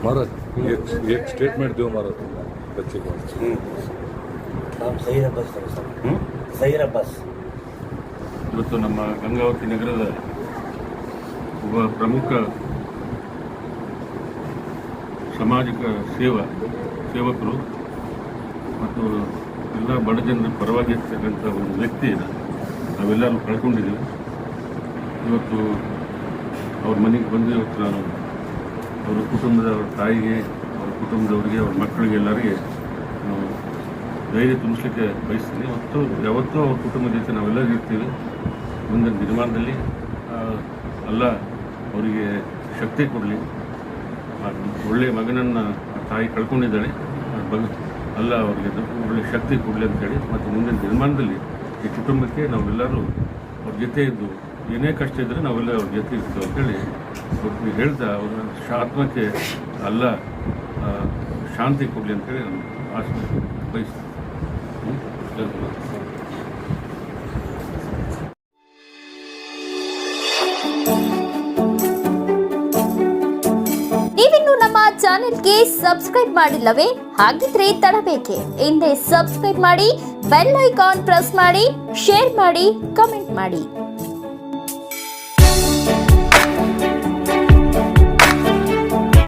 महाराज एक स्टेटमेंट दो महाराज बच्चे को नाम सही बस सही बस ಇವತ್ತು ನಮ್ಮ ಗಂಗಾವತಿ ನಗರದ ಒಬ್ಬ ಪ್ರಮುಖ ಸಾಮಾಜಿಕ ಸೇವಕರು ಮತ್ತು ಎಲ್ಲ ಬಡ ಜನರ ಪರವಾಗಿ ಇರ್ತಕ್ಕಂಥ ಒಂದು ವ್ಯಕ್ತಿಯನ್ನು ನಾವೆಲ್ಲರೂ ಕಳ್ಕೊಂಡಿದ್ದೀವಿ. ಇವತ್ತು ಅವ್ರ ಮನೆಗೆ ಬಂದು ಇವತ್ತು ನಾನು ಅವರ ಕುಟುಂಬದ ಅವ್ರ ತಾಯಿಗೆ ಅವ್ರ ಕುಟುಂಬದವರಿಗೆ ಅವ್ರ ಮಕ್ಕಳಿಗೆ ಎಲ್ಲರಿಗೆ ನಾವು ಧೈರ್ಯ ತುಂಬಿಸ್ಲಿಕ್ಕೆ ಬಯಸ್ತೀನಿ. ಯಾವತ್ತೂ ಅವ್ರ ಕುಟುಂಬದ ಜೊತೆ ನಾವೆಲ್ಲರೂ ಇರ್ತೀವಿ. ಮುಂದಿನ ದಿನಮಾನದಲ್ಲಿ ಎಲ್ಲ ಅವರಿಗೆ ಶಕ್ತಿ ಕೊಡಲಿ. ಒಳ್ಳೆಯ ಮಗನನ್ನು ತಾಯಿ ಕಳ್ಕೊಂಡಿದ್ದಾಳೆ, ಅಲ್ಲ ಅವರಿಗೆ ಒಳ್ಳೆಯ ಶಕ್ತಿ ಕೊಡಲಿ ಅಂತೇಳಿ ಮತ್ತು ಮುಂದಿನ ದಿನಮಾನದಲ್ಲಿ ಈ ಕುಟುಂಬಕ್ಕೆ ನಾವೆಲ್ಲರೂ ಅವ್ರ ಜೊತೆ ಇದ್ದು ಏನೇ ಕಷ್ಟ ಇದ್ದರೆ ನಾವೆಲ್ಲ ಅವ್ರ ಜೊತೆ ಇರ್ತೀವಿ ಅಂತೇಳಿ ಅವ್ರಿಗೆ ಹೇಳ್ತಾ ಅವ್ರ ಆತ್ಮಕ್ಕೆ ಎಲ್ಲ ಶಾಂತಿ ಕೊಡಲಿ ಅಂತೇಳಿ ನಾನು ಆಸೆ ಬಯಸ್ತೀನಿ. ನೀವಿನ್ನು ನಮ್ಮ ಚಾನೆಲ್ಗೆ ಸಬ್ಸ್ಕ್ರೈಬ್ ಮಾಡಿಲ್ಲವೇ? ಹಾಗಿದ್ರೆ ತಡಬೇಕೆ? ಹಿಂದೆ ಸಬ್ಸ್ಕ್ರೈಬ್ ಮಾಡಿ, ಬೆಲ್ ಐಕಾನ್ ಪ್ರೆಸ್ ಮಾಡಿ, ಶೇರ್ ಮಾಡಿ, ಕಮೆಂಟ್ ಮಾಡಿ.